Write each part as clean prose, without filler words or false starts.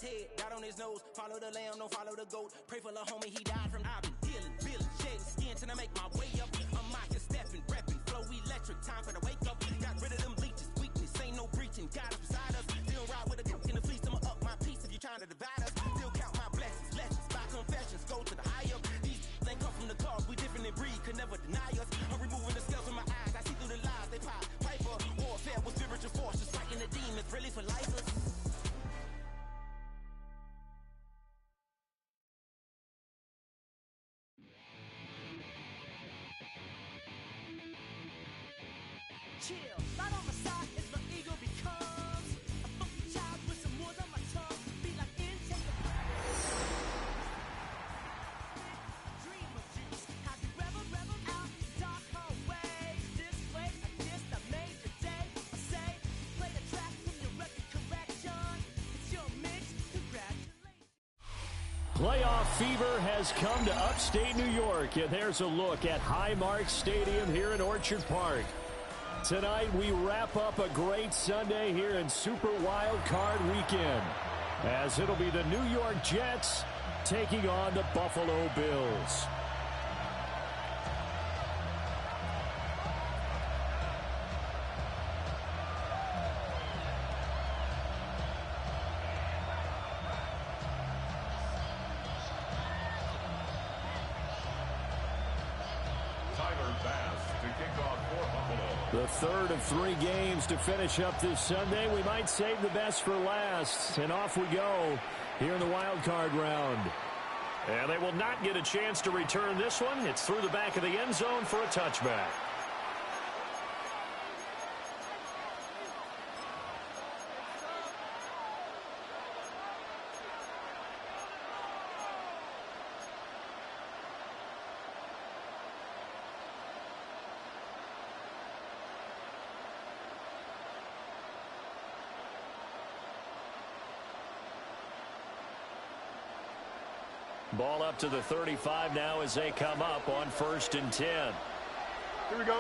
head, dot on his nose. Follow the lamb, don't follow the goat. Pray for the homie, he died from. I've been dealing, feeling, shedding skin till I make my way up. I'm mocking, stepping, repping, flow electric. Time for the wake up. Got rid of them leeches, weakness, ain't no breaching. Got us beside us. Still ride with a cook in the fleece. I'ma up my piece if you trying to divide us. Still count my blessings, lessons, by confessions. Go to the high up. These ain't come from the cars, we different in breed, could never deny us. I'm removing the scales from my eyes. I see through the lies they pop. Piper, warfare with spiritual forces, fighting the demons, really for lifers. Chill, right on my side is my ego becomes a funky child with some words on my tongue. Be like intake of dream of juice. Happy rebel out, dark hallway. This way, I guess I made your day. I say, play the track from your record collection. It's your mix, congratulations. Playoff fever has come to upstate New York, and there's a look at Highmark Stadium here in Orchard Park. Tonight, we wrap up a great Sunday here in Super Wild Card Weekend, as it'll be the New York Jets taking on the Buffalo Bills. The third of 3 games to finish up this Sunday. We might save the best for last. And off we go here in the wild card round. And they will not get a chance to return this one. It's through the back of the end zone for a touchback. Ball up to the 35 now as they come up on 1st and 10. Here we go.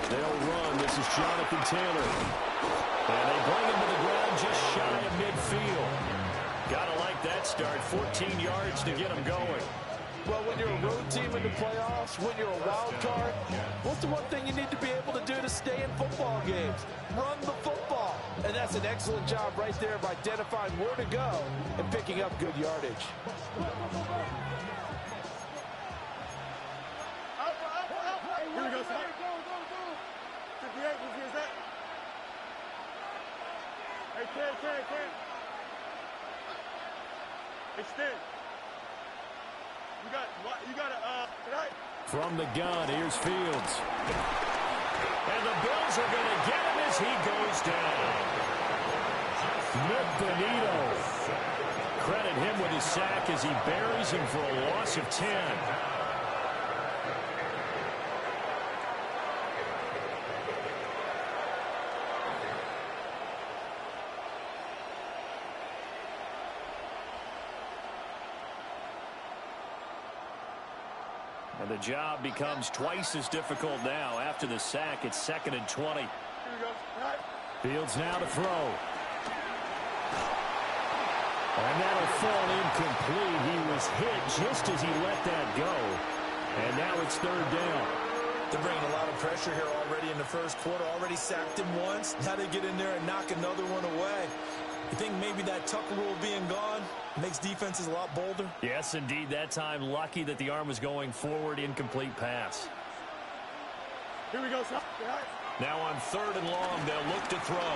They'll run. This is Jonathan Taylor. And they bring him to the ground just shy of midfield. Gotta like that start. 14 yards to get him going. Well, when you're a road team in the playoffs, when you're a wild card, what's the one thing you need to be able to do to stay in football games? Run the football. And that's an excellent job right there of identifying where to go and picking up good yardage. Here we go, son. 58, who's that? Hey, Ken. Extend. You got tonight. From the gun, here's Fields. And the Bills are going to get him as he goes down. Nick Bonito. Credit him with his sack as he buries him for a loss of 10. And the job becomes twice as difficult now. After the sack, it's 2nd and 20. Here we go. Right. Fields now to throw. And that'll fall incomplete. He was hit just as he let that go. And now it's 3rd down. They're bringing a lot of pressure here already in the first quarter. Already sacked him once. Now they get in there and knock another one away. You think maybe that Tucker rule being gone makes defenses a lot bolder? Yes, indeed. That time, lucky that the arm was going forward. Incomplete pass. Here we go, son. Now on 3rd and long, they'll look to throw.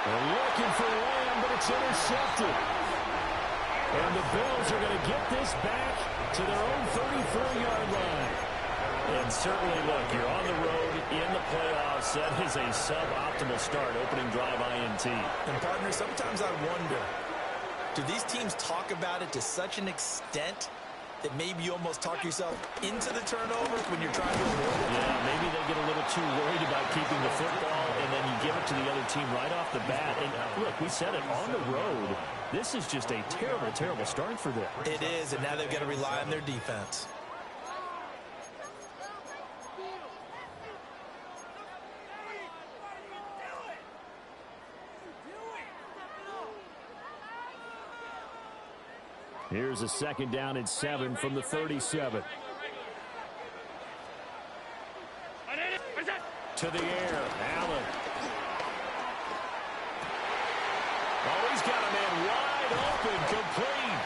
They're looking for Lamb, but it's intercepted. And the Bills are going to get this back to their own 34-yard line. And certainly, look, you're on the road in the playoffs. That is a suboptimal start, opening drive INT. And, partner, sometimes I wonder, do these teams talk about it to such an extent that maybe you almost talk yourself into the turnover when you're trying to avoid it? Yeah, maybe they get a little too worried about keeping the football, and then you give it to the other team right off the bat. And, look, we said it, on the road, this is just a terrible, terrible start for them. It is, and now they've got to rely on their defense. Here's a 2nd down and 7 from the 37. To the air, Allen. Oh, he's got a man wide open, complete.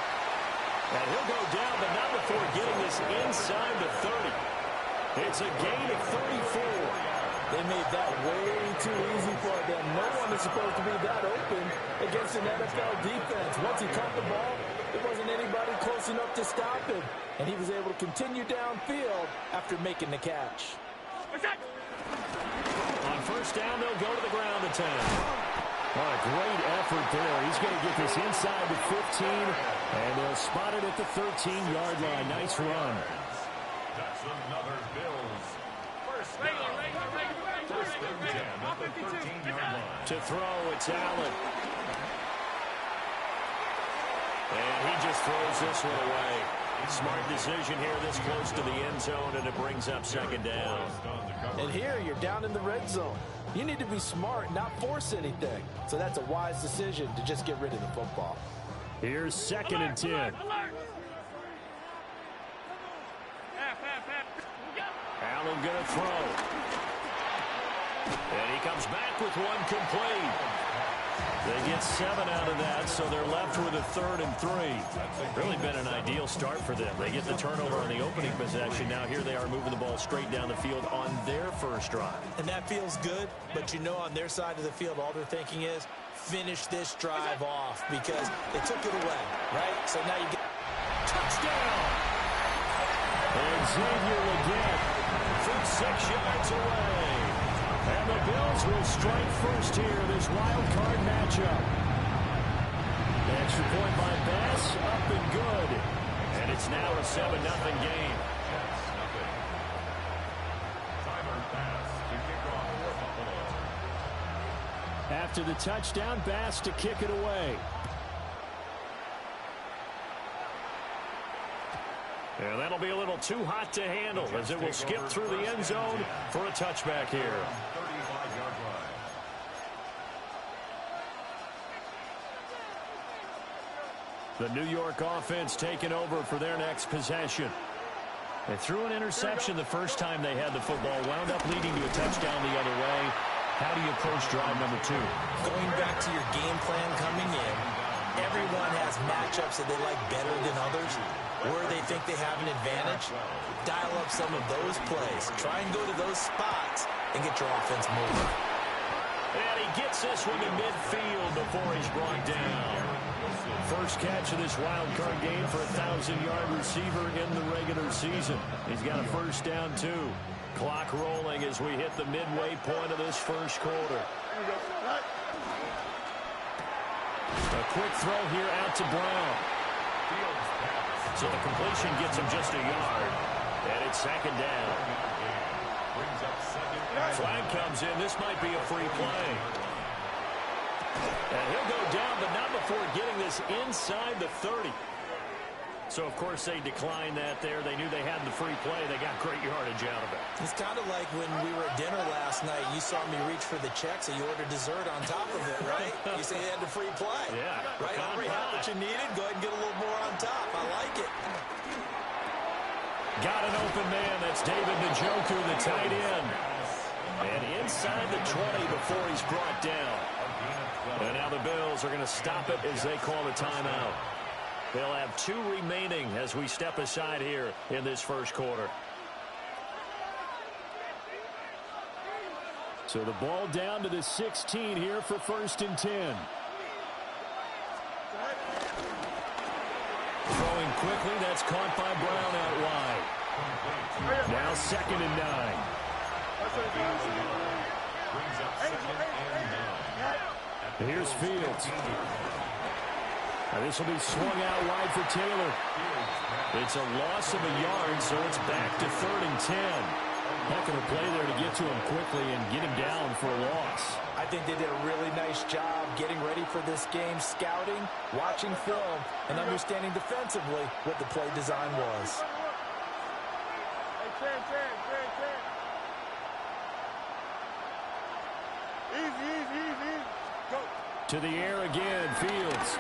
And he'll go down, but not before getting this inside the 30. It's a gain of 34. They made that way too easy for them. No one is supposed to be that open against an NFL defense. Once he caught the ball, there wasn't anybody close enough to stop him. And he was able to continue downfield after making the catch. On 1st down, they'll go to the ground to 10. Oh, a great effort there. He's going to get this inside the 15, and they'll spot it at the 13-yard line. Nice run. That's another Bills. First down. First and 10 at the 13-yard line. To throw, it's Allen. And he just throws this one away. Smart decision here this close to the end zone, and it brings up 2nd down. And here you're down in the red zone. You need to be smart, not force anything. So that's a wise decision to just get rid of the football. Here's 2nd and 10. Allen going to throw. And he comes back with one complete. They get 7 out of that, so they're left with a 3rd and 3. Really been an ideal start for them. They get the turnover on the opening possession. Now here they are moving the ball straight down the field on their first drive. And that feels good, but you know on their side of the field, all they're thinking is finish this drive off because they took it away, right? So now you get touchdown. And Xavier Legette from 6 yards away. And the Bills will strike first here in this wild card matchup. Extra point by Bass, up and good. And it's now a 7-0 game. Timer pass to kick off for Buffalo. After the touchdown, Bass to kick it away. And that'll be a little too hot to handle as it will skip through the end zone for a touchback here. 35-yard line. The New York offense taking over for their next possession. They threw an interception the first time they had the football, wound up leading to a touchdown the other way. How do you approach drive number 2? Going back to your game plan coming in, everyone has matchups that they like better than others. Where they think they have an advantage, dial up some of those plays. Try and go to those spots and get your offense moving. And he gets this one to midfield before he's brought down. First catch of this wild card game for a 1,000-yard receiver in the regular season. He's got a first down, too. Clock rolling as we hit the midway point of this first quarter. A quick throw here out to Brown. So the completion gets him just a yard. And it's 2nd down. Flag comes in. This might be a free play. And he'll go down, but not before getting this inside the 30. So, of course, they declined that there. They knew they had the free play. They got great yardage out of it. It's kind of like when we were at dinner last night. You saw me reach for the check, so you ordered dessert on top of it, right? You said you had the free play. Yeah. Right? Already had what you needed. Go ahead and get a little more on top. I like it. Got an open man. That's David Njoku, the tight end. And inside the 20 before he's brought down. And now the Bills are going to stop it as they call the timeout. They'll have 2 remaining as we step aside here in this first quarter. So the ball down to the 16 here for 1st and 10. Throwing quickly, that's caught by Brown out wide. Now 2nd and 9. Here's Fields. Now this will be swung out wide for Taylor. It's a loss of a yard, so it's back to 3rd and 10. Heck of a play there to get to him quickly and get him down for a loss. I think they did a really nice job getting ready for this game, scouting, watching film, and understanding defensively what the play design was. Easy. Go. To the air again, Fields.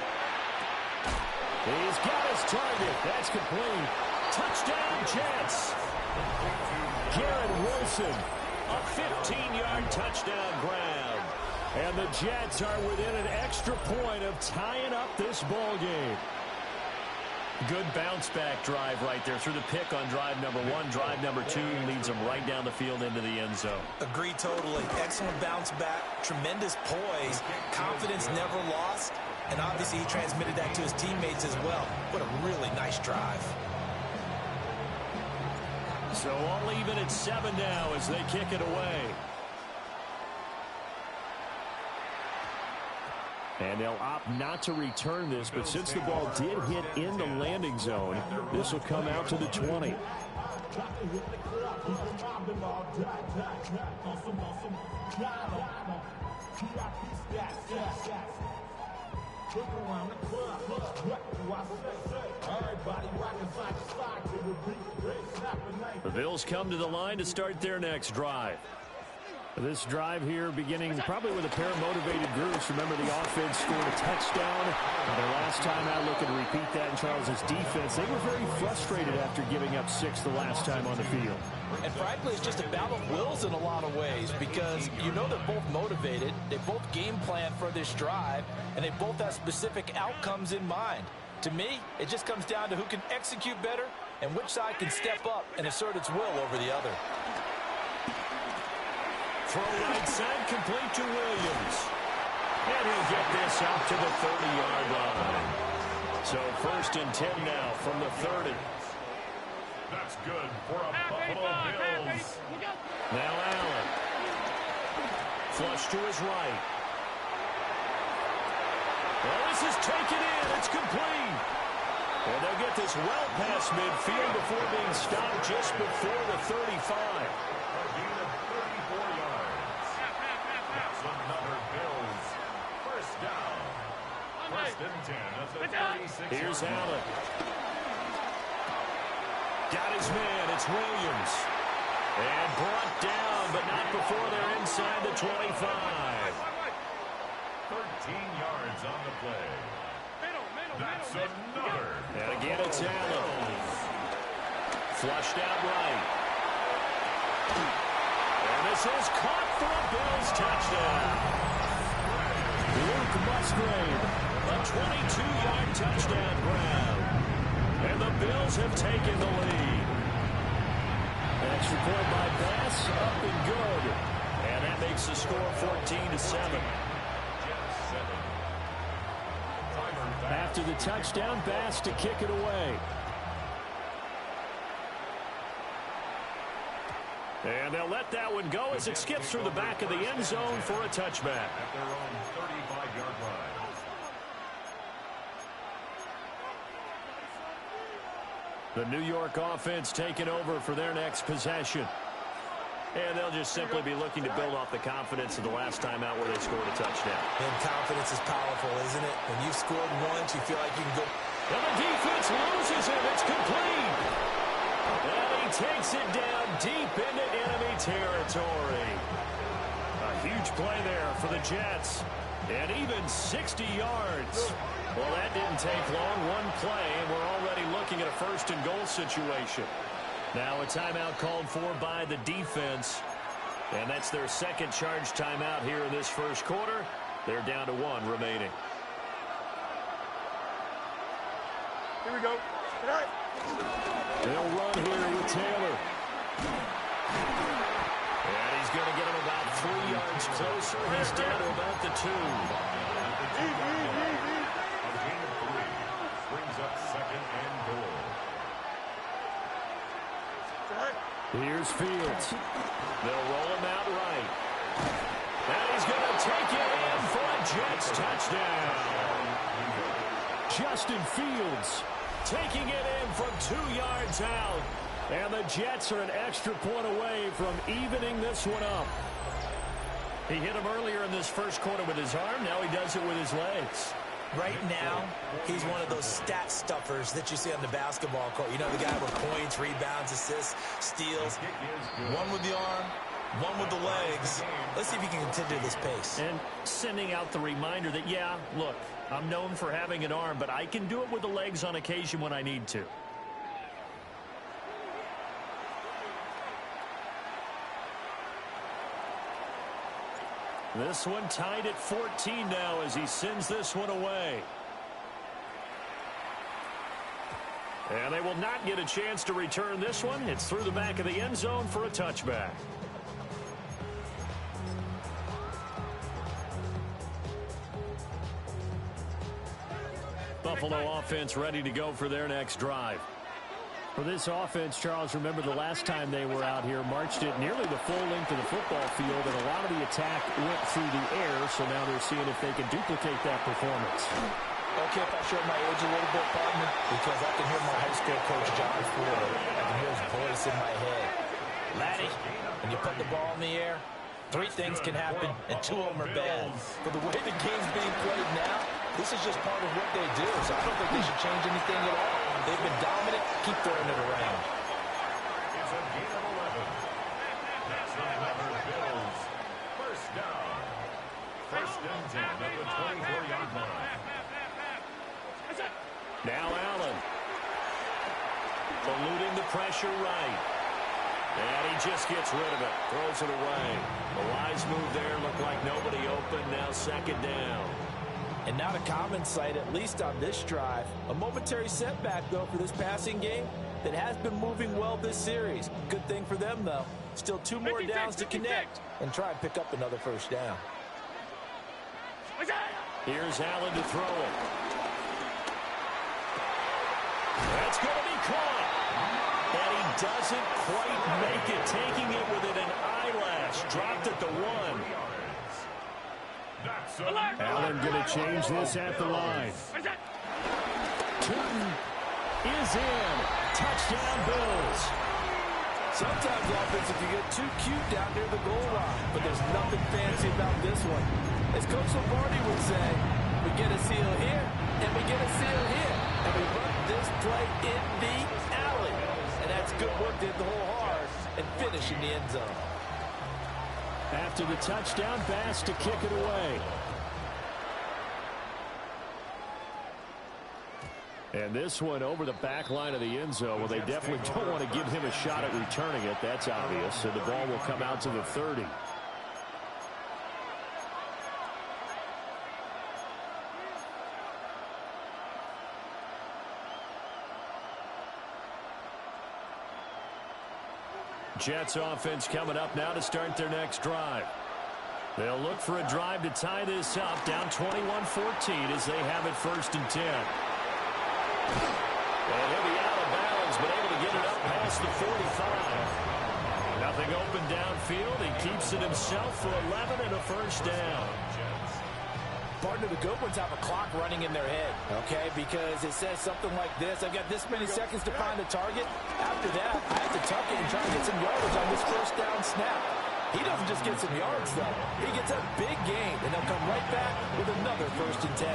He's got his target. That's complete. Touchdown, Jets. Garrett Wilson, a 15-yard touchdown grab. And the Jets are within an extra point of tying up this ball game. Good bounce-back drive right there through the pick on drive number 1. Drive number 2 leads them right down the field into the end zone. Agree totally. Excellent bounce-back, tremendous poise, confidence never lost, and obviously he transmitted that to his teammates as well. What a really nice drive. So all even at 7 now as they kick it away. And they'll opt not to return this, but since the ball did hit in the landing zone, this will come out to the 20. The Bills come to the line to start their next drive. This drive here beginning probably with a pair of motivated groups. Remember, the offense scored a touchdown. Their last time out, looking to repeat that in Charles's defense. They were very frustrated after giving up 6 the last time on the field. And frankly, it's just a battle of wills in a lot of ways because you know they're both motivated. They both game plan for this drive, and they both have specific outcomes in mind. To me, it just comes down to who can execute better and which side can step up and assert its will over the other. Throw right side, complete to Williams. And he'll get this out to the 30-yard line. So 1st and 10 now from the 30. That's good for a Buffalo Bills. Now Allen. Flush to his right. Well, this is taken in. It's complete. And they'll get this well past midfield before being stopped just before the 35. Here's Allen. Got his man. It's Williams. And brought down, but not before they're inside the 25. 13 yards on the play. That's another. And again, it's Allen. Flushed out right. And this is caught for a Bills touchdown. Luke Musgrave. A 22-yard touchdown grab. And the Bills have taken the lead. Extra point by Bass, up and good. And that makes the score 14-7. After the touchdown, Bass to kick it away. And they'll let that one go as it skips through the back of the end zone for a touchback. At their own 35-yard line. The New York offense taking over for their next possession. And they'll just simply be looking to build off the confidence of the last time out where they scored a touchdown. And confidence is powerful, isn't it? When you've scored once, you feel like you can go. And the defense loses it. It's complete. And he takes it down deep into enemy territory. A huge play there for the Jets. And even 60 yards. Well, that didn't take long. One play, and we're already looking at a 1st and goal situation. Now a timeout called for by the defense. And that's their second charge timeout here in this first quarter. They're down to 1 remaining. Here we go. All right. They'll run here with Taylor. And he's going to get him about 3 yards closer. He's down to about the 2. Brings up 2nd and goal. Here's Fields. They'll roll him out right. And he's going to take it in for a Jets touchdown. Justin Fields taking it in from 2 yards out. And the Jets are an extra point away from evening this one up. He hit him earlier in this first quarter with his arm. Now he does it with his legs. Right now, he's one of those stat stuffers that you see on the basketball court. You know, the guy with points, rebounds, assists, steals. One with the arm, One with the legs. Let's see if he can continue this pace. And sending out the reminder that, yeah, look, I'm known for having an arm, but I can do it with the legs on occasion when I need to. This one tied at 14 now as he sends this one away. And they will not get a chance to return this one. It's through the back of the end zone for a touchback. Buffalo offense ready to go for their next drive. For this offense, Charles, remember the last time they were out here, marched it nearly the full length of the football field, and a lot of the attack went through the air, so now they're seeing if they can duplicate that performance. Okay, if I show my age a little bit, partner, because I can hear my high school coach, John Ford. I can hear his voice in my head. Laddie, when you put the ball in the air, 3 things can happen, and 2 of them are bad. For the way the game's being played now, this is just part of what they do, so I don't think they should change anything at all. They've been dominant. Keep throwing it around. It's a gain of 11. That's the number Bills. First down. First and 10 at the 24-yard line. Now Allen. Eluding the pressure right. And he just gets rid of it. Throws it away. The wise move there. Looked like nobody open. Now second down. And not a common sight, at least on this drive. A momentary setback, though, for this passing game that has been moving well this series. Good thing for them, though. Still 2 more downs to connect and try and pick up another first down. Here's Allen to throw it. That's going to be caught. And he doesn't quite make it, taking it within an eyelash. Dropped at the 1. Allen going to change this at the line. Tootin is in. Touchdown, Bills. Sometimes offense, if you get too cute down near the goal line, but there's nothing fancy about this one. As Coach Lombardi would say, we get a seal here, and we get a seal here, and we run this play in the alley. And that's good work, did the whole hard, and finish in the end zone. After the touchdown, Bass to kick it away. And this one over the back line of the end zone. Well, they definitely don't want to give him a shot at returning it. That's obvious. So the ball will come out to the 30. Jets offense coming up now to start their next drive. They'll look for a drive to tie this up, down 21-14 as they have it first and 10. And he'll be out of bounds, but able to get it up past the 45. Nothing open downfield. He keeps it himself for 11 and a first down. Partner, the good ones have a clock running in their head, okay? Because it says something like this. I've got this many seconds to find a target. After that, I have to tuck it and try to get some yardage on this first down snap. He doesn't just get some yards, though. He gets a big gain, and they'll come right back with another first and 10.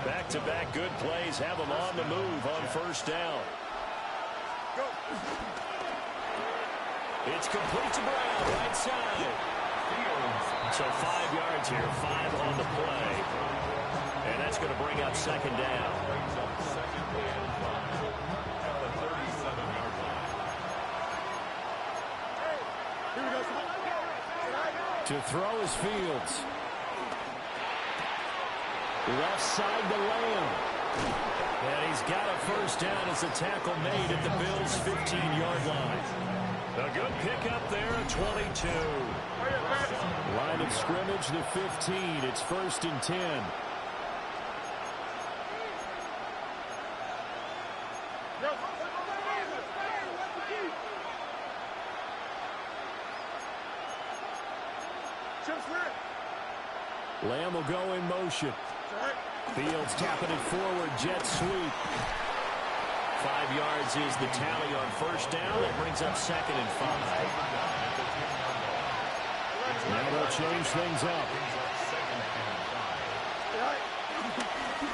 Back-to-back good plays have them on the move on first down. It's complete to Brown, right side. So 5 yards here, 5 on the play. And that's going to bring up second down. To throw is Fields. Left side to Lamb. And he's got a first down as a tackle made at the Bills' 15-yard line. A good pickup there at 22. Line of scrimmage, the 15. It's first and 10. Lamb will go in motion. Fields tapping it forward, jet sweep. 5 yards is the tally on first down. That brings up second and 5. Now they'll change things up.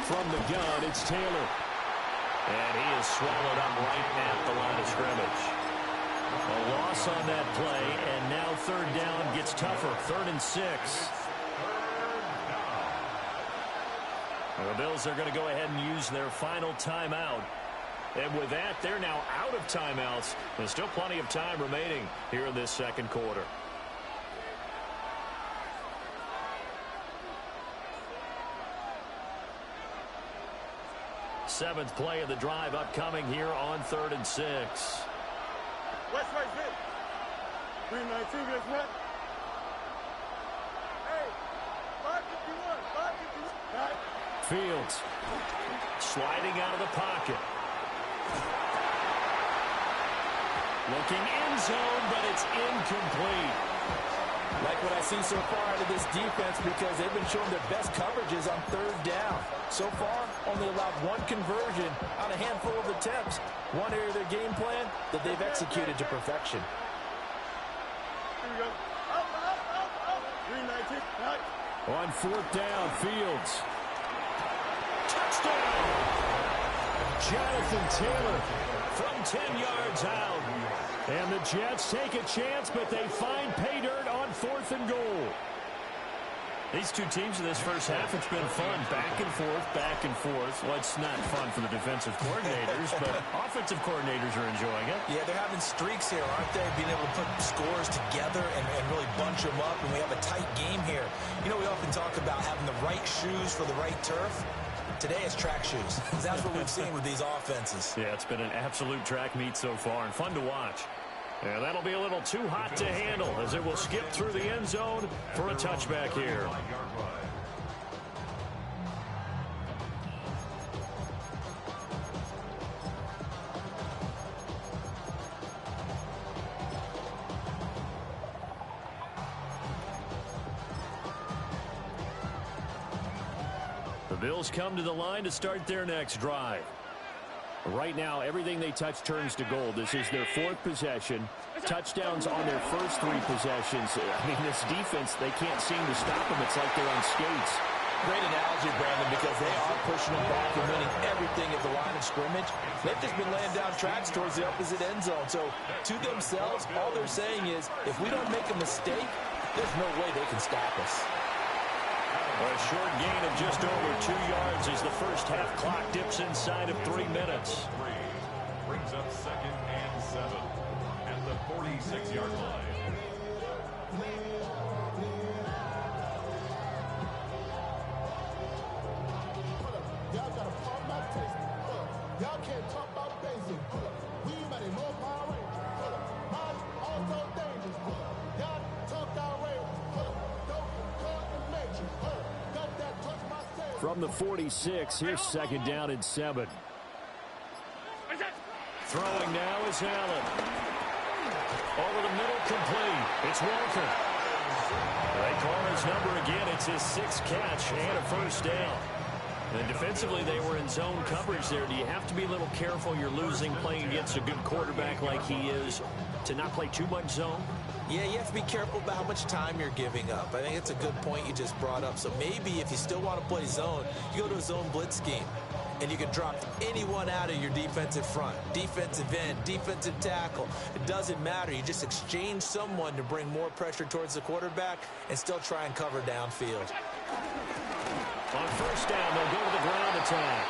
From the gun, it's Taylor. And he is swallowed up right at the line of scrimmage. A loss on that play, and now third down gets tougher. 3rd and 6. The Bills are going to go ahead and use their final timeout. And with that, they're now out of timeouts. There's still plenty of time remaining here in this second quarter. Seventh play of the drive upcoming here on 3rd and 6. West right, Vic. 319 gets what? Hey, 551, 551. Fields sliding out of the pocket. Looking end zone, but it's incomplete. Like what I see so far out of this defense, because they've been showing their best coverages on 3rd down. So far, only allowed 1 conversion on a handful of attempts. One area of their game plan that they've executed to perfection. Here we go. Up. 319. On 4th down, Fields. Touchdown! Jonathan Taylor from 10 yards out. And the Jets take a chance, but they find pay dirt on 4th and goal. These two teams in this first half, it's been fun. Back and forth. Well, it's not fun for the defensive coordinators, but offensive coordinators are enjoying it. Yeah, they're having streaks here, aren't they? Being able to put scores together and really bunch them up, and we have a tight game here. You know, we often talk about having the right shoes for the right turf. Today it's track shoes. That's what we've seen with these offenses. Yeah, it's been an absolute track meet so far and fun to watch. Yeah, that'll be a little too hot to handle as it will skip through the end zone for a touchback here. The Bills come to the line to start their next drive. Right now, everything they touch turns to gold. This is their 4th possession. Touchdowns on their first 3 possessions. I mean, this defense, they can't seem to stop them. It's like they're on skates. Great analogy, Brandon, because they are pushing them back and winning everything at the line of scrimmage. They've just been laying down tracks towards the opposite end zone. So, to themselves, all they're saying is, if we don't make a mistake, there's no way they can stop us. A short gain of just over 2 yards as the first half clock dips inside of 3 minutes. Brings up 2nd and 7 at the 46-yard line. Y'all gotta pump my taste. Y'all can't talk about basic. We mighty more power rangers. Mine also dangerous. Y'all talk outrageous. From the 46, here's 2nd down and 7. Throwing now is Allen. Over the middle, complete. It's Walker. They call his number again. It's his 6th catch and a first down. And defensively, they were in zone coverage there. Do you have to be a little careful? You're losing playing against a good quarterback like he is to not play too much zone? Yeah, you have to be careful about how much time you're giving up. I think it's a good point you just brought up. So maybe if you still want to play zone, you go to a zone blitz scheme. And you can drop anyone out of your defensive front. Defensive end, defensive tackle. It doesn't matter. You just exchange someone to bring more pressure towards the quarterback and still try and cover downfield. On first down, they'll go to the ground attack.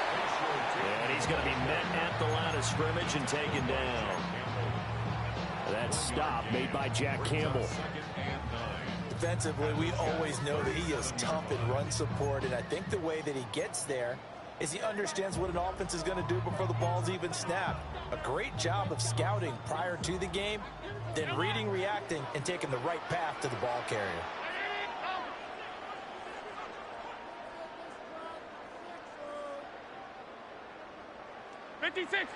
And he's going to be met at the line of scrimmage and taken down. That stop made by Jack Campbell. Defensively, we always know that he is tough in run support, and I think the way that he gets there is he understands what an offense is going to do before the ball's even snapped. A great job of scouting prior to the game, then reading, reacting, and taking the right path to the ball carrier. '56.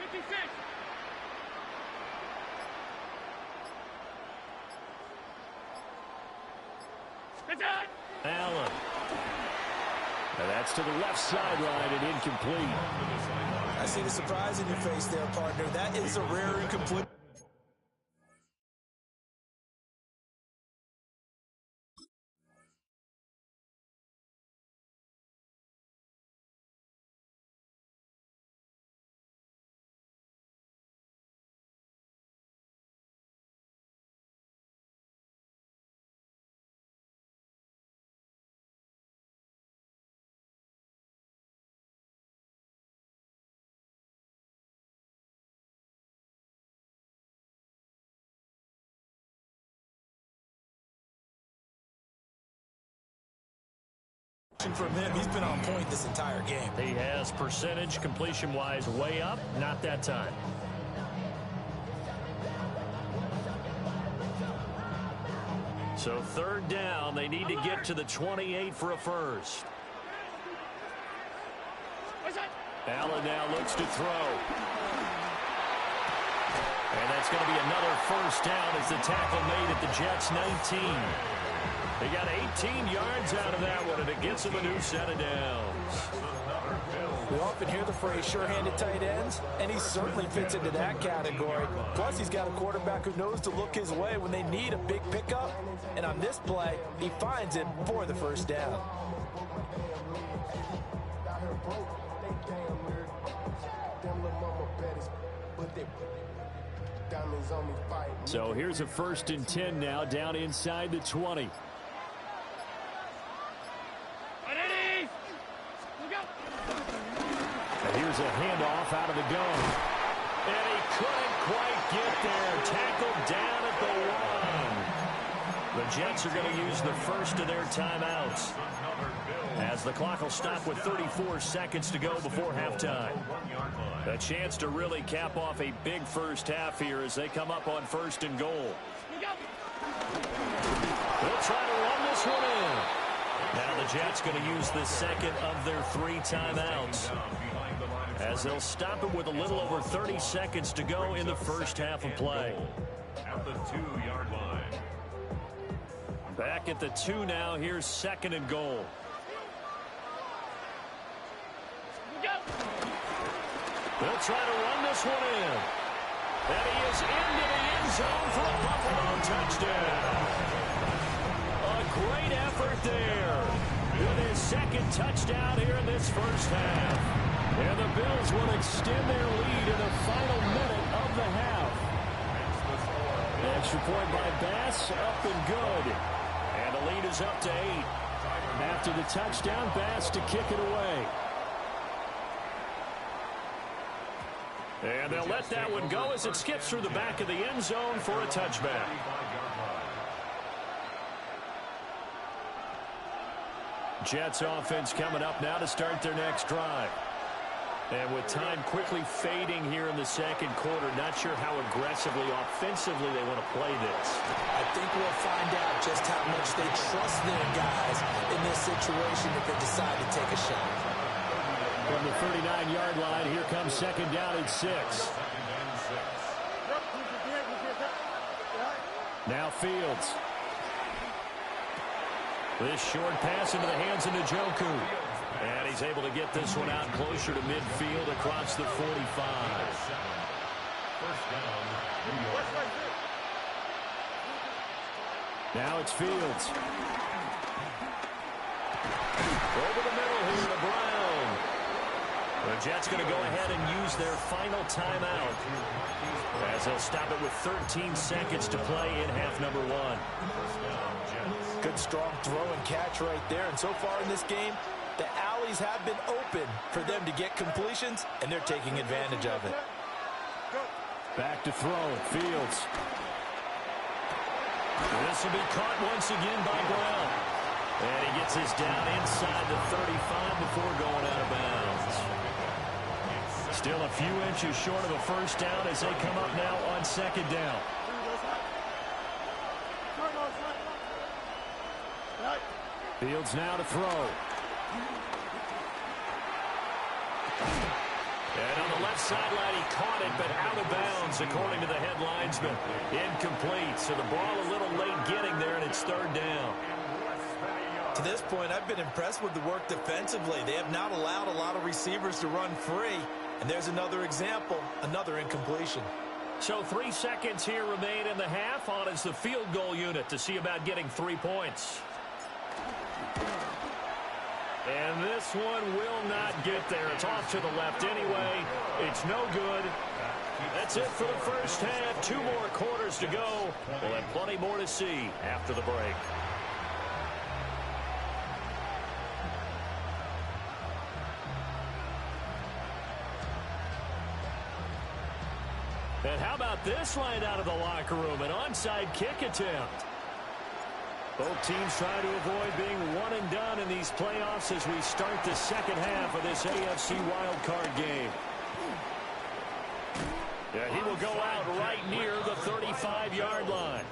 Allen. And that's to the left sideline and incomplete. I see the surprise in your face there, partner. That is a rare incomplete. production from him. He's been on point this entire game. He has percentage, completion-wise, way up. Not that time. So third down, they need to get to the 28 for a first. Allen now looks to throw. And that's going to be another first down as the tackle made at the Jets' 19. They got 18 yards out of that one, and it gets them a new set of downs. We often hear the phrase sure-handed tight ends, and he certainly fits into that category. Plus, he's got a quarterback who knows to look his way when they need a big pickup. And on this play, he finds it for the first down. So here's a 1st and 10 now, down inside the 20. And here's a handoff out of the gun. And he couldn't quite get there. Tackled down at the 1. The Jets are going to use the first of their timeouts, as the clock will stop with 34 seconds to go before halftime. A chance to really cap off a big first half here as they come up on 1st and goal. They'll try to run this one in. Now the Jets going to use the second of their 3 timeouts, as they'll stop it with a little over 30 seconds to go in the first half of play. At the 2-yard line. Back at the 2 now. Here's 2nd and goal. They'll try to run this one in. And he is into the end zone for a Buffalo touchdown. A great effort there with his 2nd touchdown here in this first half. And the Bills will extend their lead in the final minute of the half. Extra point by Bass, up and good. And the lead is up to 8. After the touchdown, Bass to kick it away. And they'll let that one go as it skips through the back of the end zone for a touchback. Jets offense coming up now to start their next drive. And with time quickly fading here in the second quarter, not sure how aggressively, offensively they want to play this. I think we'll find out just how much they trust their guys in this situation if they decide to take a shot. From the 39-yard line, here comes 2nd down and 6. Now Fields. This short pass into the hands of Njoku. And he's able to get this one out closer to midfield across the 45. Now it's Fields. Over the middle here to Brown. The Jets going to go ahead and use their final timeout, as they'll stop it with 13 seconds to play in half number 1. Good strong throw and catch right there. And so far in this game, the alleys have been open for them to get completions, and they're taking advantage of it. Back to throw, Fields. This will be caught once again by Brown. And he gets his down inside the 35 before going out of bounds. Still a few inches short of a first down as they come up now on 2nd down. Fields now to throw. And on the left sideline, he caught it, but out of bounds, according to the head linesman. Incomplete, so the ball a little late getting there, and it's 3rd down. To this point, I've been impressed with the work defensively. They have not allowed a lot of receivers to run free. And there's another example, another incompletion. So 3 seconds here remain in the half. On is the field goal unit to see about getting 3 points. And this one will not get there. It's off to the left anyway. It's no good. That's it for the first half. 2 more quarters to go. We'll have plenty more to see after the break. And how about this line out of the locker room? An onside kick attempt. Both teams try to avoid being one and done in these playoffs as we start the second half of this AFC wildcard game. Yeah, he will go out right near the 35-yard line.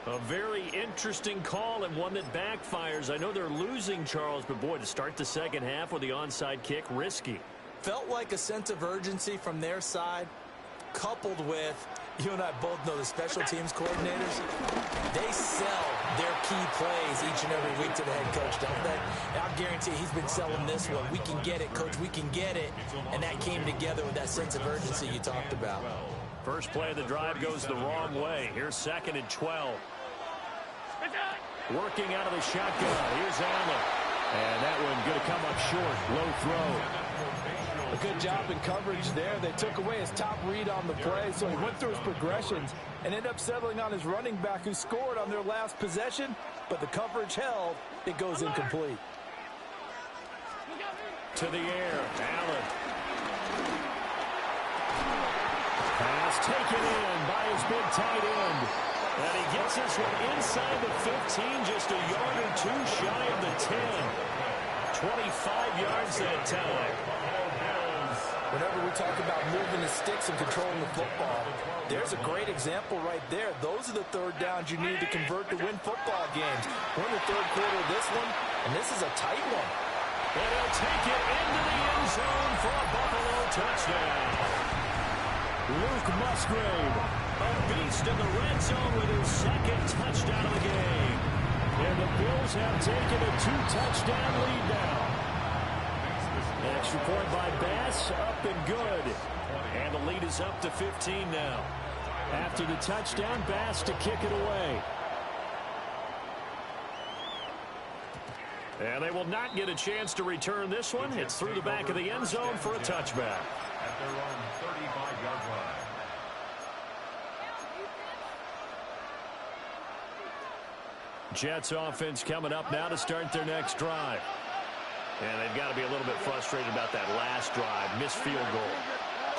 A very interesting call and one that backfires. I know they're losing, Charles, but boy, to start the second half with the onside kick, risky. Felt like a sense of urgency from their side, coupled with, you and I both know the special teams coordinators, they sell their key plays each and every week to the head coach, don't they? And I guarantee he's been selling this one. We can get it, coach, we can get it. And that came together with that sense of urgency you talked about. First play of the drive goes the wrong way. Here's 2nd and 12. Working out of the shotgun. Here's Allen. And that one going to come up short. Low throw. A good job in coverage there. They took away his top read on the play, so he went through his progressions and ended up settling on his running back who scored on their last possession, but the coverage held. It goes incomplete. To the air. Allen. Pass taken in by his big tight end. And he gets this one inside the 15, just a yard or two shy of the 10. 25 yards that time. Whenever we talk about moving the sticks and controlling the football, there's a great example right there. Those are the third downs you need to convert to win football games. We're in the third quarter of this one, and this is a tight one. And he'll take it into the end zone for a Buffalo touchdown. Luke Musgrave, a beast in the red zone with his 2nd touchdown of the game. And the Bills have taken a 2-touchdown lead now. Extra point by Bass, up and good. And the lead is up to 15 now. After the touchdown, Bass to kick it away. And they will not get a chance to return this one. It's through the back of the end zone for a touchback. At their own 35-yard line. Jets offense coming up now to start their next drive. And they've got to be a little bit frustrated about that last drive, missed field goal.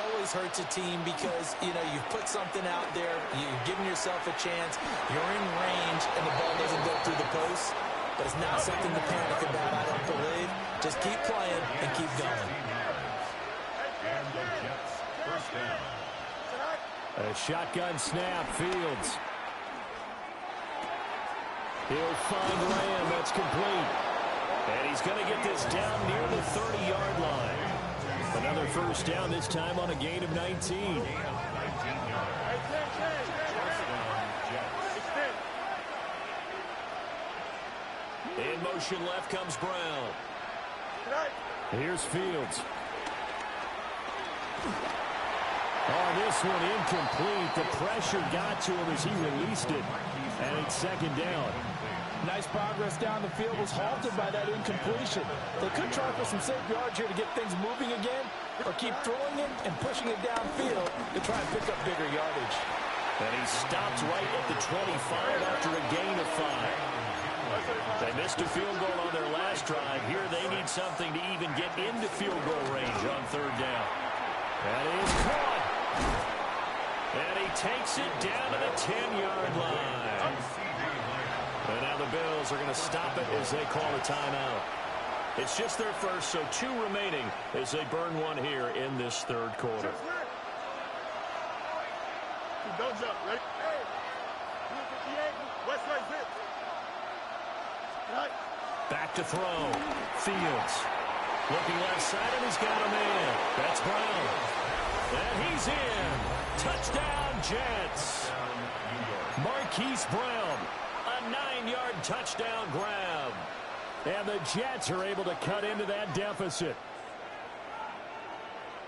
Always hurts a team because, you know, you've put something out there, you've given yourself a chance, you're in range, and the ball doesn't go through the post. But it's not something to panic about, I don't believe. Just keep playing and keep going. And the Jets, first down. A shotgun snap, Fields. He'll find Lamb, that's complete. And he's going to get this down near the 30-yard line. Another first down, this time on a gain of 19. In motion left comes Brown. Here's Fields. Oh, this one incomplete. The pressure got to him as he released it. And it's 2nd down. Nice progress down the field was halted by that incompletion. They could try for some safe yards here to get things moving again, or keep throwing it and pushing it downfield to try and pick up bigger yardage. And he stops right at the 25 after a gain of 5. They missed a field goal on their last drive. Here they need something to even get into field goal range on 3rd down. That is caught. And he takes it down to the 10-yard line. And now the Bills are going to stop it as they call a timeout. It's just their first, so 2 remaining as they burn one here in this 3rd quarter. Don't jump, ready? Hey, 58, West right zip. Right. Back to throw. Fields. Looking left side, and he's got a man. That's Brown. And he's in. Touchdown, Jets. Marquise Brown. A 9-yard touchdown grab. And the Jets are able to cut into that deficit.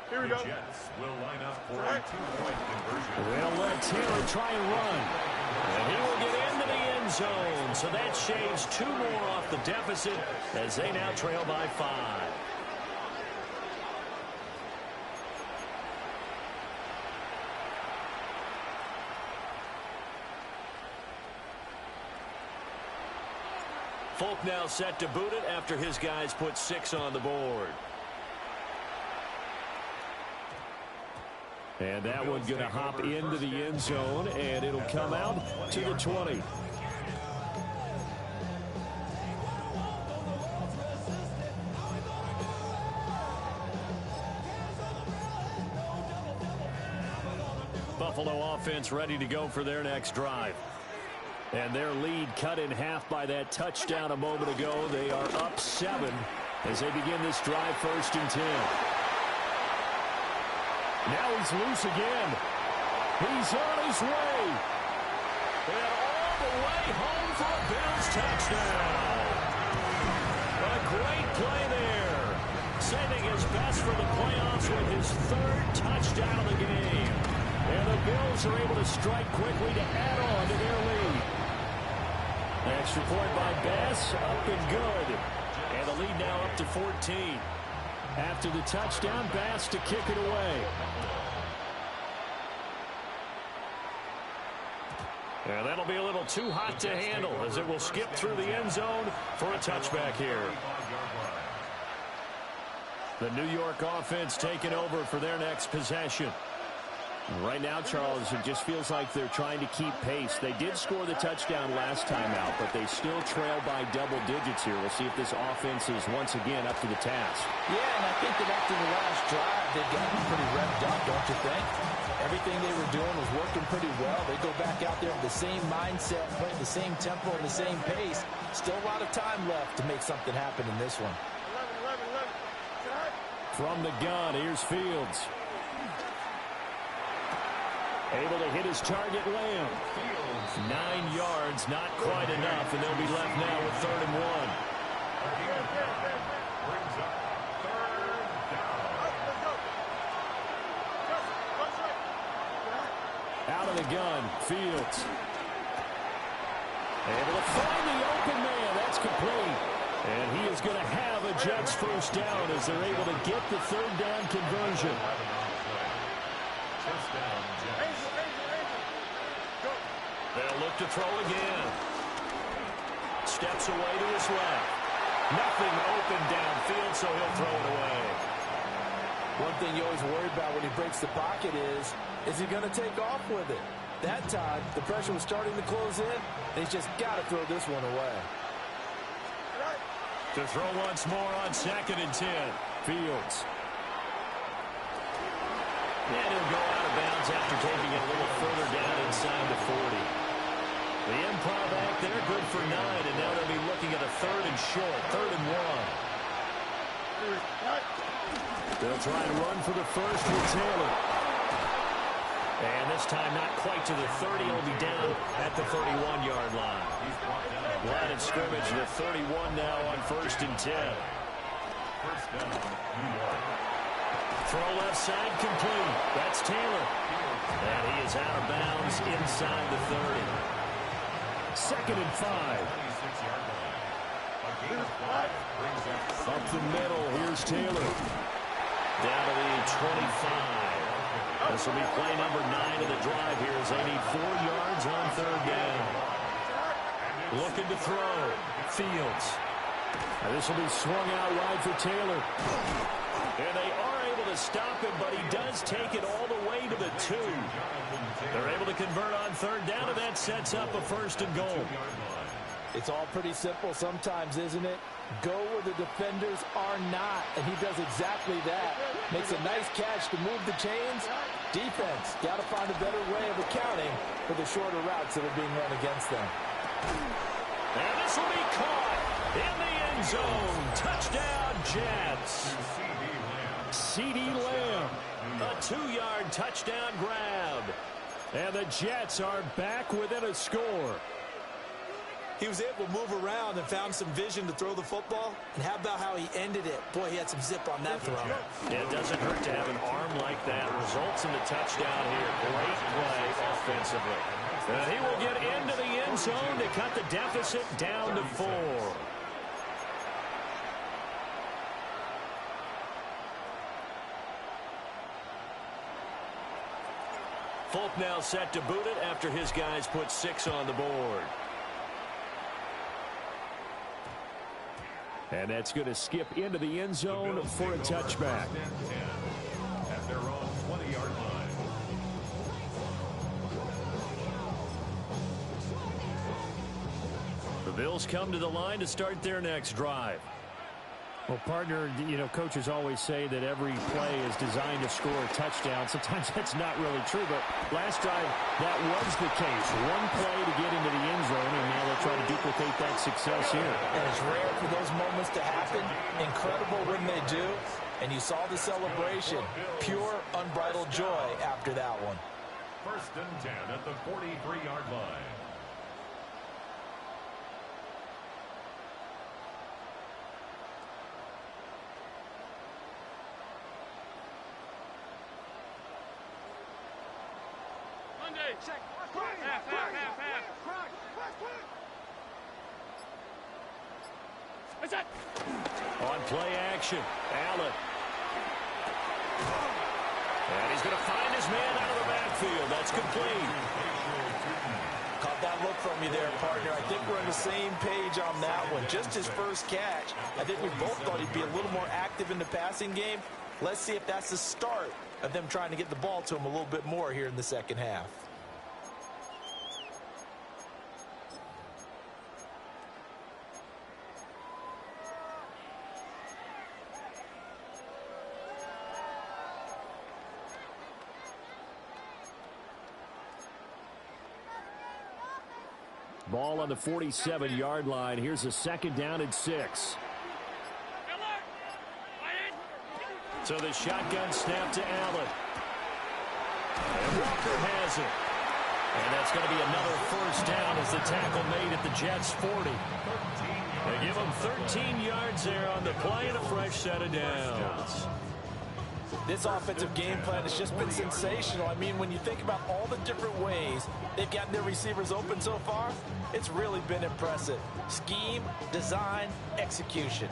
Here we The go. Jets will line up for a 2-point conversion. They'll let Taylor try and run. And he will get into the end zone. So that shaves 2 more off the deficit as they now trail by 5. Folk now set to boot it after his guys put 6 on the board. And that one going to hop into the end zone, and it'll come out to the 20. offense ready to go for their next drive. And their lead cut in half by that touchdown a moment ago. They are up 7 as they begin this drive, 1st and 10. Now he's loose again. He's on his way. And all the way home for a Bills touchdown. A great play there. Saving his best for the playoffs with his 3rd touchdown of the game. And the Bills are able to strike quickly to add on to their lead. Extra point by Bass, up and good. And the lead now up to 14. After the touchdown, Bass to kick it away. And that'll be a little too hot to handle as it will skip through the end zone for a touchback here. The New York offense taking over for their next possession. Right now, Charles, it just feels like they're trying to keep pace. They did score the touchdown last time out, but they still trail by double digits here. We'll see if this offense is once again up to the task. Yeah, and I think that after the last drive, they've gotten pretty revved up, don't you think? Everything they were doing was working pretty well. They go back out there with the same mindset, playing the same tempo and the same pace. Still a lot of time left to make something happen in this one. From the gun, here's Fields. Able to hit his target, Lamb. 9 yards, not quite enough, and they'll be left now with 3rd and 1. Out of the gun, Fields. Able to find the open man. That's complete. And he is going to have a Jets 1st down as they're able to get the 3rd down conversion. They'll look to throw again. Steps away to his left. Nothing open downfield, so he'll throw it away. One thing you always worry about when he breaks the pocket is he going to take off with it? That time, the pressure was starting to close in, and he's just got to throw this one away. To throw once more on 2nd and 10. Fields. And he'll go out of bounds after taking it a little further down inside the 40. The improv back there, good for 9, and now they'll be looking at a 3rd and short, 3rd and 1. They'll try and run for the first with Taylor. And this time not quite to the 30. He'll be down at the 31-yard line. Line of scrimmage, the 31 now on 1st and 10. Throw left side complete. That's Taylor. And he is out of bounds inside the 30. 2nd and 5. Up the middle, here's Taylor. Down to the 25. This will be play number 9 of the drive here as they need 4 yards on 3rd down. Looking to throw. Fields. Now this will be swung out wide for Taylor. And they are able to stop him, but he does take it all the way to the 2. They're able to convert on 3rd down, and that sets up a 1st and goal. It's all pretty simple sometimes, isn't it? Go where the defenders are not, and he does exactly that. Makes a nice catch to move the chains. Defense, got to find a better way of accounting for the shorter routes that are being run against them. And this will be caught in the end zone. Touchdown, Jets. C.D. Lamb, a 2-yard touchdown grab. And the Jets are back within a score. He was able to move around and found some vision to throw the football. And how about how he ended it? Boy, he had some zip on that throw. It doesn't hurt to have an arm like that. Results in the touchdown here. Great play offensively. And he will get into the end zone to cut the deficit down to 4. Folk now set to boot it after his guys put 6 on the board. And that's going to skip into the end zone for a touchback. At their own 20-yard line. The Bills come to the line to start their next drive. Well, partner, you know, coaches always say that every play is designed to score a touchdown. Sometimes that's not really true, but last drive, that was the case. One play to get into the end zone, and now they'll try to duplicate that success here. And it's rare for those moments to happen. Incredible when they do. And you saw the celebration. Pure, unbridled joy after that one. 1st and 10 at the 43-yard line. Check. Half. What's that? On play action, Allen. And he's going to find his man out of the backfield. That's complete. Caught that look from you there, partner. I think we're on the same page on that one. Just his first catch. I think we both thought he'd be a little more active in the passing game. Let's see if that's the start of them trying to get the ball to him a little bit more here in the second half. Ball on the 47-yard line. Here's a 2nd down and 6. So the shotgun snap to Allen. And Walker has it. And that's going to be another 1st down as the tackle made at the Jets' 40. They give them 13 yards there on the play and a fresh set of downs. This offensive game plan has just been sensational. I mean, when you think about all the different ways they've gotten their receivers open so far, it's really been impressive. Scheme, design, execution.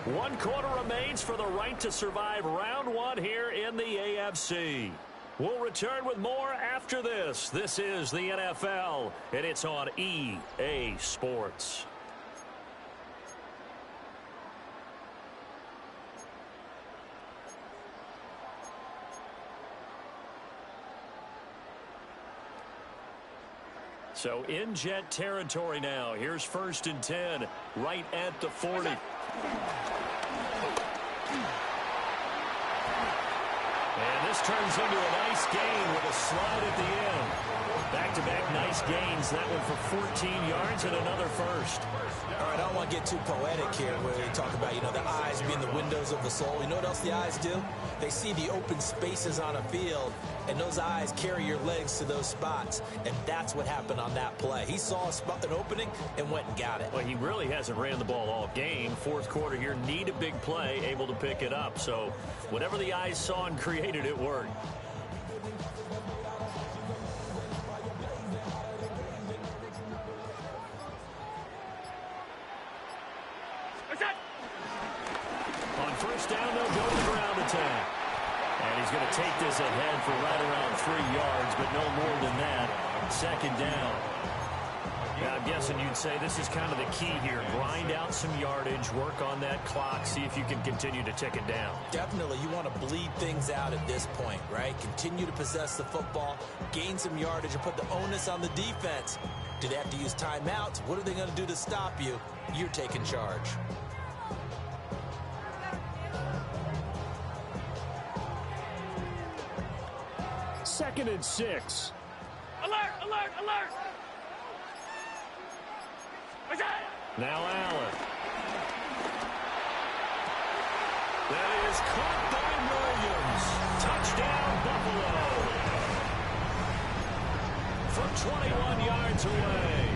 One quarter remains for the right to survive round 1 here in the AFC. We'll return with more after this. This is the NFL, and it's on EA Sports. So in Jet territory now. Here's 1st and 10, right at the 40. And this turns into a nice gain with a slide at the end. Back-to-back nice gains. That one for 14 yards and another 1st. All right, I don't want to get too poetic here where they talk about, the eyes being the windows of the soul. You know what else the eyes do? They see the open spaces on a field, and those eyes carry your legs to those spots. And that's what happened on that play. He saw an opening and went and got it. Well, he really hasn't ran the ball all game. 4th quarter here, need a big play, able to pick it up. So whatever the eyes saw and created, it worked. On 1st down, they'll go to the ground attack. And he's going to take this ahead for right around 3 yards, but no more than that. 2nd down. Yeah, I'm guessing you'd say this is kind of the key here. Grind out some yardage, work on that clock, see if you can continue to tick it down. Definitely. You want to bleed things out at this point, right? Continue to possess the football, gain some yardage, and put the onus on the defense. Do they have to use timeouts? What are they going to do to stop you? You're taking charge. Second and 6. Alert! Now Allen. That is caught by Williams. Touchdown, Buffalo. From 21 yards away.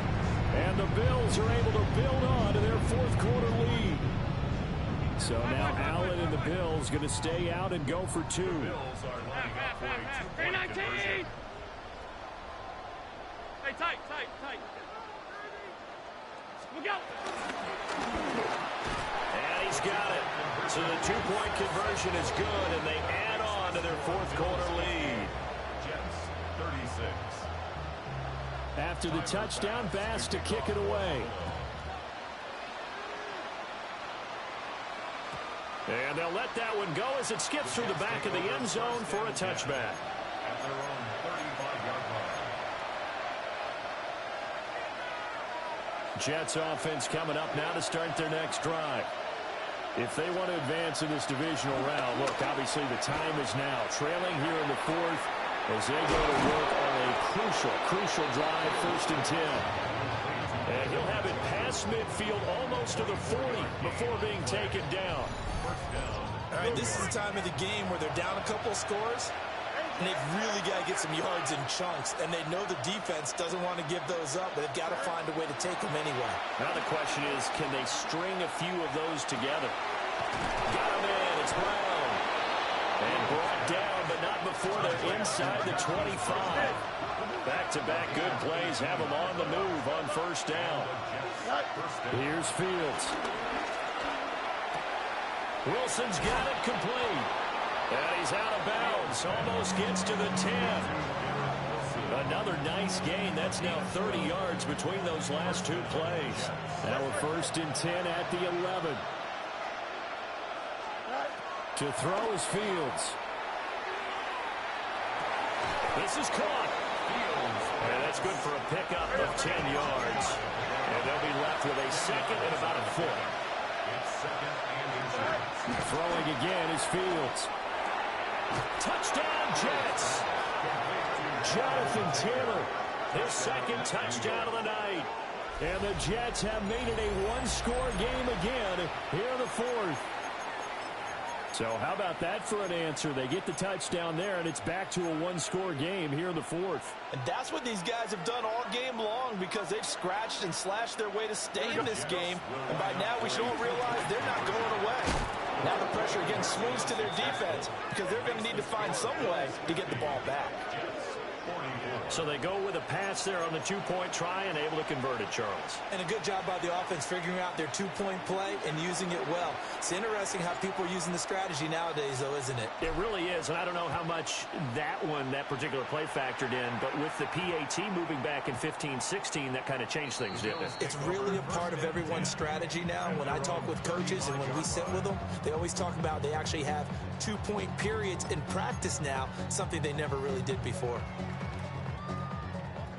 And the Bills are able to build on to their 4th quarter lead. So now Allen and the Bills going to stay out and go for 2. 319! Hey, tight. Look out! And he's got it. So the 2-point conversion is good, and they add on to their 4th quarter lead. Jets, 36. After the touchdown, Bass to kick it away. And they'll let that one go as it skips through the back of the end zone for a touchback. At their own 35-yard line. Jets offense coming up now to start their next drive. If they want to advance in this divisional round, look, obviously the time is now. Trailing here in the fourth as they go to work on a crucial drive, 1st and 10. And he'll have it past midfield almost to the 40 before being taken down. All right, this is the time of the game where they're down a couple of scores, and they've really got to get some yards in chunks, and they know the defense doesn't want to give those up, but they've got to find a way to take them anyway. Now the question is, can they string a few of those together? Got him in. It's Brown. And brought down, but not before they're inside the 25. Back-to-back good plays have them on the move on 1st down. Here's Fields. Wilson's got it complete. And he's out of bounds. Almost gets to the 10. Another nice gain. That's now 30 yards between those last two plays. Now we're 1st and 10 at the 11. To throw is Fields. This is caught. And that's good for a pickup of 10 yards. And they'll be left with a second and about a foot. Throwing again is Fields. Touchdown, Jets. Jonathan Taylor, his 2nd touchdown of the night. And the Jets have made it a one-score game again here in the 4th. So how about that for an answer? They get the touchdown there, and it's back to a one-score game here in the 4th. And that's what these guys have done all game long because they've scratched and slashed their way to stay in this game. And by now we should all realize they're not going away. Now the pressure again swings to their defense because they're going to need to find some way to get the ball back. So they go with a pass there on the two-point try and able to convert it, Charles. And a good job by the offense figuring out their two-point play and using it well. It's interesting how people are using the strategy nowadays, though, isn't it? It really is, and I don't know how much that particular play factored in, but with the PAT moving back in 15-16, that kind of changed things, didn't it? It's really a part of everyone's strategy now. When I talk with coaches and when we sit with them, they always talk about they actually have two-point periods in practice now, something they never really did before.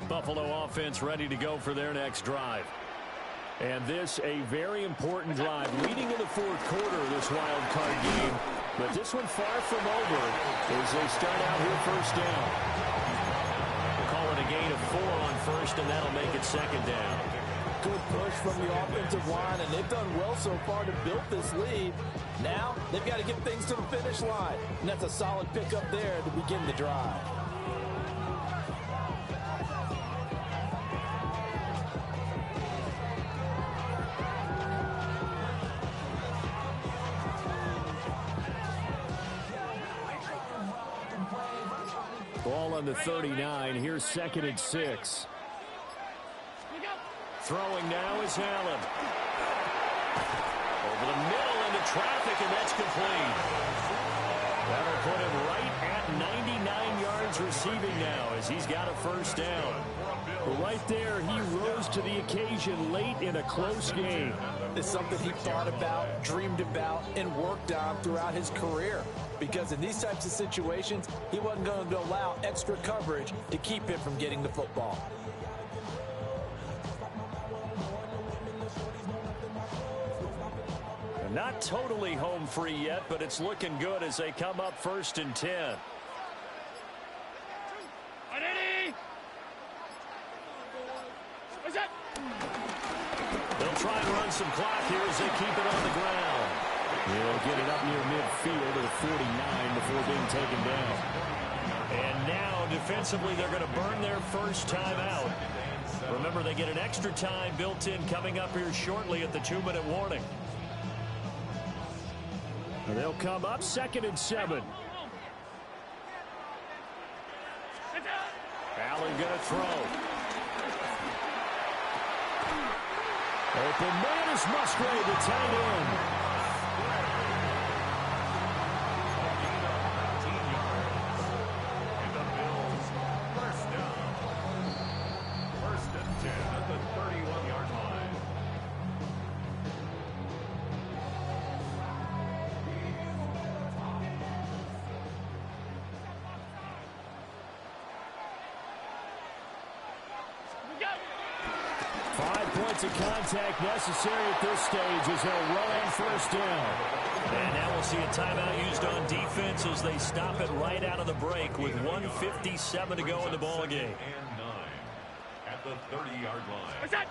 Buffalo offense ready to go for their next drive. And this a very important drive leading in the 4th quarter of this wild card game. But this one far from over as they start out here 1st down. We'll call it a gain of 4 on 1st, and that'll make it 2nd down. Good push from the offensive line, and they've done well so far to build this lead. Now they've got to get things to the finish line, and that's a solid pickup there to begin the drive. Ball on the 39. Here's 2nd and 6. Throwing now is Allen. Over the middle into traffic, and that's complete. That'll put him right at 99 yards receiving now as he's got a 1st down. Right there, he rose to the occasion late in a close game. It's something he thought about, dreamed about, and worked on throughout his career. Because in these types of situations, he wasn't going to allow extra coverage to keep him from getting the football. Not totally home free yet, but it's looking good as they come up 1st and 10. They'll try and run some clock here as they keep it on the ground. They'll get it up near midfield at the 49 before being taken down. And now, defensively, they're going to burn their 1st time out. Remember, they get an extra time built in coming up here shortly at the 2-minute warning. And they'll come up 2nd and 7. Allen going to throw. Open man is Musgrave, the tight end. First and 10 at the 31-yard line. Offensive contact necessary at this stage as they'll run on first down. And now we'll see a timeout used on defense as they stop it right out of the break with 1:57 to go in the ball game. At the 30-yard line.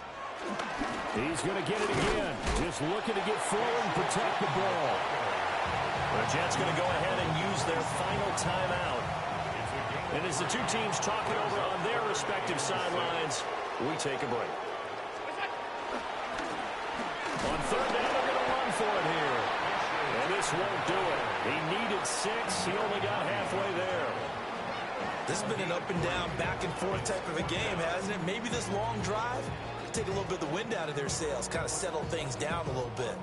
He's going to get it again. Just looking to get forward and protect the ball. The Jets going to go ahead and use their final timeout. And as the two teams talk it over on their respective sidelines, we take a break. On third down, they're going to run for it here. And this won't do it. He needed 6. He only got halfway there. This has been an up and down, back and forth type of a game, hasn't it? Maybe this long drive take a little bit of the wind out of their sails, kind of settle things down a little bit.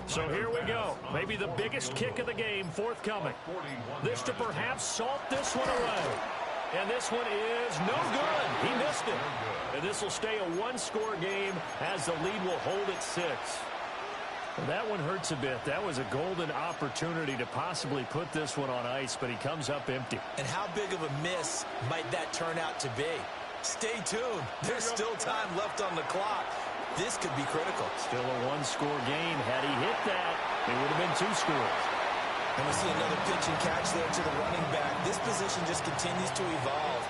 So here we go. Maybe the biggest kick of the game forthcoming. This to perhaps salt this one away. And this one is no good. He missed it. And this will stay a one-score game as the lead will hold at 6. Well, that one hurts a bit. That was a golden opportunity to possibly put this one on ice, but he comes up empty. And how big of a miss might that turn out to be? Stay tuned. There's still time left on the clock. This could be critical. Still a one-score game. Had he hit that, it would have been 2 scores. And we see another pitch and catch there to the running back. This position just continues to evolve.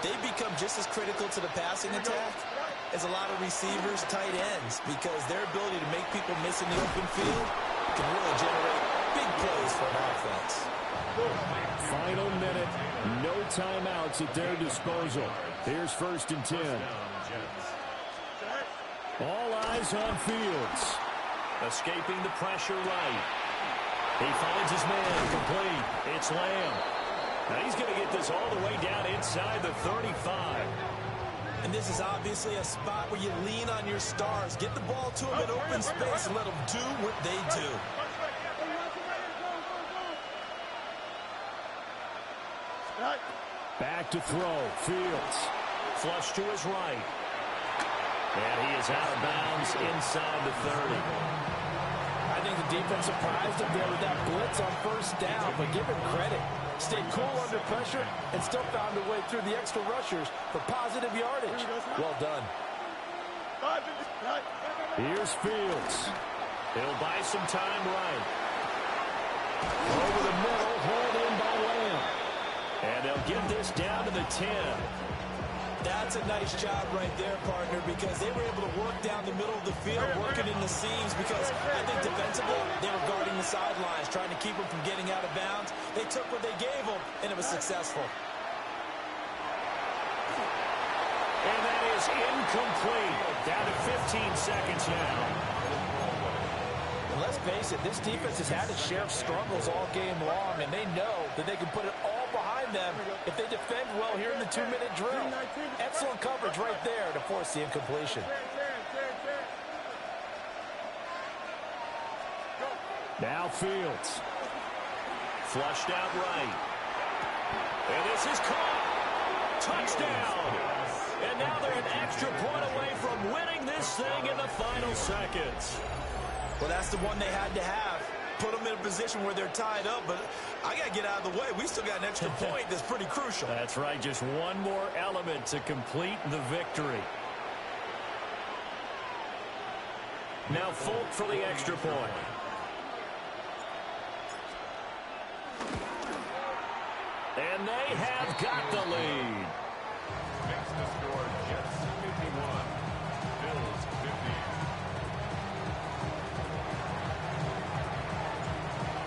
They become just as critical to the passing attack as a lot of receivers, tight ends, because their ability to make people miss in the open field can really generate big plays for an offense. Final minute. No timeouts at their disposal. Here's 1st and 10. All eyes on Fields. Escaping the pressure right. He finds his man complete. It's Lamb. Now he's going to get this all the way down inside the 35. And this is obviously a spot where you lean on your stars. Get the ball to them in open space and let them do what they do. Back to throw. Fields. Flush to his right. And he is out of bounds inside the 30. I think the defense surprised him there with that blitz on first down, but give him credit. Stayed cool under pressure and still found a way through the extra rushers for positive yardage. Well done. Here's Fields. He'll buy some time right. Over the middle, hauled in by Lamb. And they'll get this down to the 10. That's a nice job right there, partner, because they were able to work down the middle of the field, working in the seams, because I think defensively, they were guarding the sidelines, trying to keep them from getting out of bounds. They took what they gave them, and it was successful. And that is incomplete. Down to 15 seconds now. And let's face it, this defense has had its share of struggles all game long, and they know that they can put it all behind them if they defend well here in the 2-minute drill. Excellent coverage right there to force the incompletion. Now Fields. Flushed out right. And this is caught. Touchdown. And now they're an extra point away from winning this thing in the final seconds. Well, that's the one they had to have. Put them in a position where they're tied up, but I got to get out of the way. We still got an extra point that's pretty crucial. That's right, just one more element to complete the victory. Now Folk for the extra point. And they have got the lead. Makes the score Jets 51, Bills 50.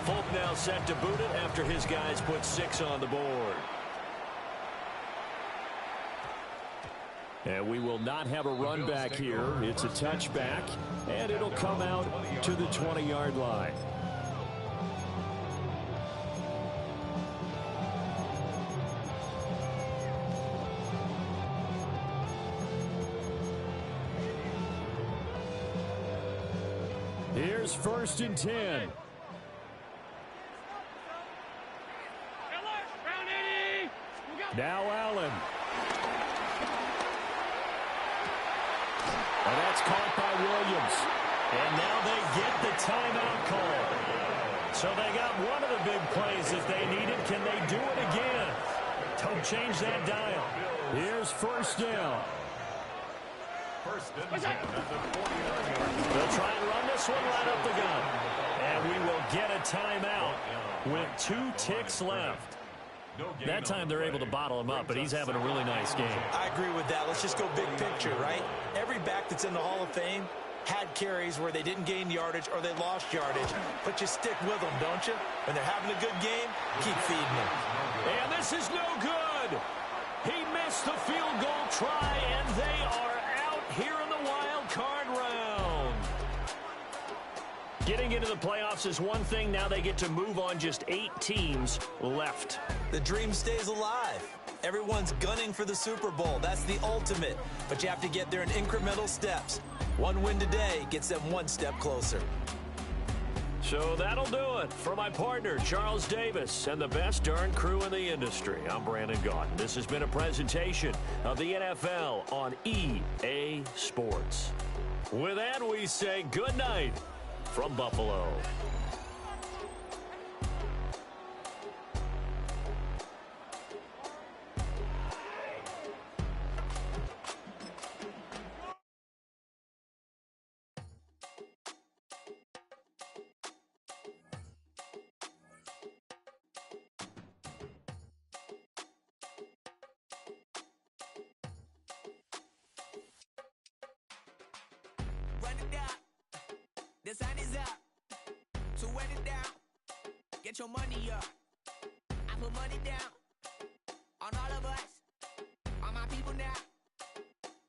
Folk now set to boot it after his guys put 6 on the board. And we will not have a run back here. It's a touchback, and it'll come out to the 20-yard line. Here's 1st and 10. Now Allen. And that's caught by Williams. And now they get the timeout call. So they got one of the big plays that they needed. Can they do it again? Don't change that dial. Here's first down. First and 10 at the 40-yard. They'll try and run this one right up the gun. And we will get a timeout with 2 ticks left. That time they're able to bottle him up, but he's having a really nice game. I agree with that. Let's just go big picture, right? Every back that's in the Hall of Fame had carries where they didn't gain yardage or they lost yardage. But you stick with them, don't you? When they're having a good game, keep feeding them. And this is no good. He missed the field goal try, and they are out here in the wild card round. Getting into the playoffs is one thing. Now they get to move on. Just 8 teams left. The dream stays alive. Everyone's gunning for the Super Bowl. That's the ultimate. But you have to get there in incremental steps. One win today gets them 1 step closer. So that'll do it. For my partner, Charles Davis, and the best darn crew in the industry, I'm Brandon Gaudin. This has been a presentation of the NFL on EA Sports. With that, we say good night from Buffalo. Run it down. The sun is up. So run it down. Get your money up. I put money down on all of us, on my people now,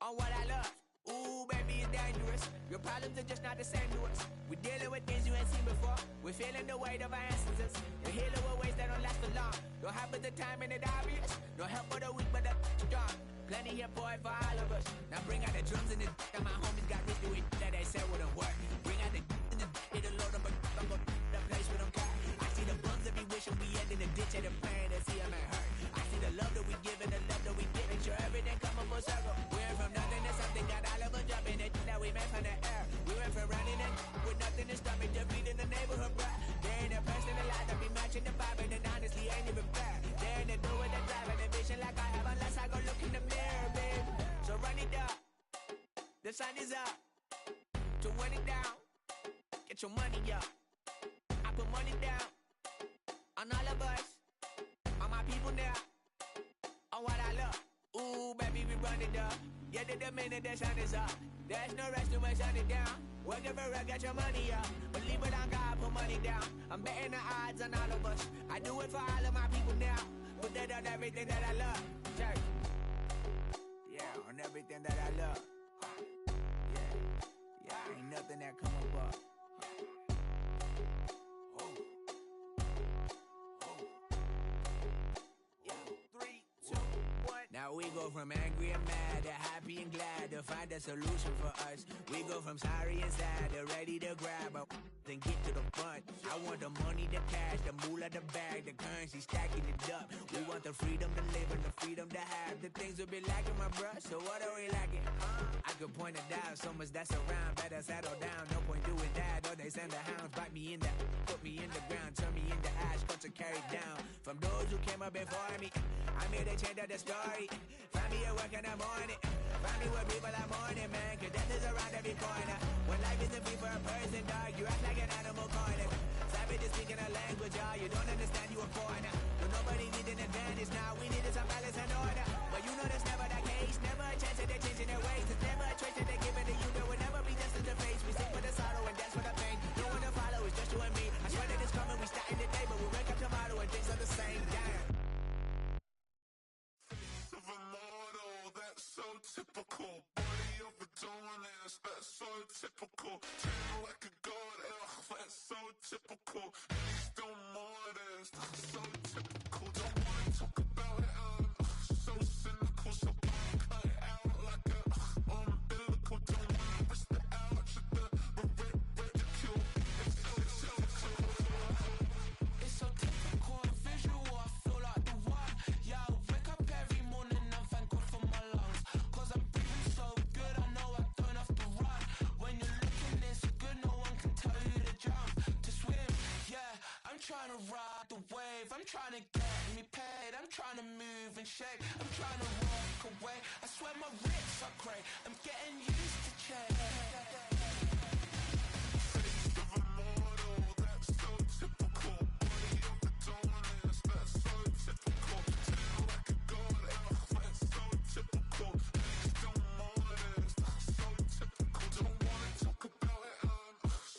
on what I love. Ooh, baby, it's dangerous. Your problems are just not the same to us. We're dealing with things you ain't seen before. We're feeling the weight of our ancestors. You're healing with ways that don't last for long. Don't have but the time and it obvious. No help for the weak, but the strong. Plenty here for it for all of us. Now bring out the drums and the and my homies got rich to it that they said wouldn't work. Bring out the and the it'll load them, but I'm gonna the place with them cut. I see the bums that be wishing we end in the ditch and the pain to see them ain't hurt. I see the love that we give and the love that we give. Make sure everything come full circle. We went from nothing to something, got all of us jumping it that we made from the air. We went from running and with nothing to stop it, just beating the neighborhood, bruh. There ain't a person alive that be matching the vibe, and honestly ain't even fair. There ain't a do with the drive and the vision like I have unless I go look in the mirror, babe. So run it up. The sun is up. To run it down. Get your money up. I put money down on all of us, on my people now, on what I love. Ooh, baby, we run it up. Yeah, the minute the sun is up. There's no rest to shut it down. Working for real, get your money up. Believe it on God, put money down. I'm betting the odds on all of us. I do it for all of my people now. Put that on everything that I love. Church. Yeah, on everything that I love. Yeah, ain't nothing that come above. Now we go from angry and mad to happy and glad to find a solution for us. We go from sorry and sad to ready to grab up and get to the front. I want the money, the cash, the moolah, the bag, the currency, stacking it up. We want the freedom to live and the freedom to have the things we'll be lacking, my bruh. So what are we lacking? I could point it out, so much that's around. Better settle down, no point doing that. Or they send the hounds, bite me in the, put me in the ground, turn me into ash, cut to carry down. From those who came up before me, I'm here to change up the story. Find me at work in the morning. Find me where people are mourning, man. Cause death is around every corner. When life isn't free for a person, dog, you act like an animal corner. Savage is speaking a language, y'all. You don't understand, you a foreigner. But nobody needs an advantage now. We needed some balance and order. But you know that's never the case. Never a chance that they're changing their ways. It's never a choice that they're giving to you. There will never be justice to face. We sing for the sorrow and dance for the pain. No one to follow, it's just you and me. I swear that it's coming. We starting today, but we wake up tomorrow and things are the same. Damn. So typical, body of a donut, that's so typical. Treat like a god, that's so typical. Still modest, so typical. Don't wanna talk about it, so cynical. So cut it out like a umbilical. Don't wanna risk the ouch of the ridicule. It's so typical. It's so typical and visual. I feel like the one. Yeah, I wake up every morning and thank God for my lungs. 'Cause I'm breathing so good, I know I don't have to live. I'm trying to get me paid. I'm trying to move and shake. I'm trying to walk away. I swear my wrists are grey. I'm getting used to change. Face of a mortal, that's so typical. Body of the dawners, that's so typical. Tail like a god, that's so typical. Based on mortars, that's so typical. Don't wanna talk about it,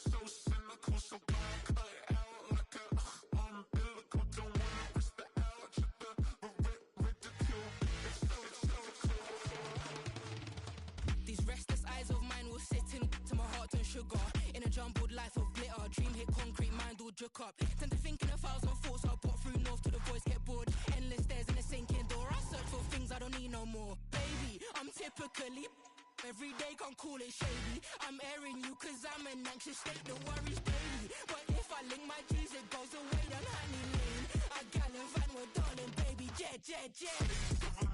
so cynical. So don't cut it out like a umbilical. Don't wanna risk the ouch, the ridicule. It's so typical. These restless eyes of mine will sit in to my heart and sugar. In a jumbled life of glitter, dream hit concrete, mind all jook up. Tend to think in 1,000 thoughts, I'll pop through north to the voice, get bored. Endless stairs in a sinking door, I search for things I don't need no more. Baby, I'm typically every day, can't call it shady. I'm airing you cause I'm an anxious state that worries daily. But if I link my G's, it goes away, then honey lane. I gallivant with darling, baby, jet, jet, jet.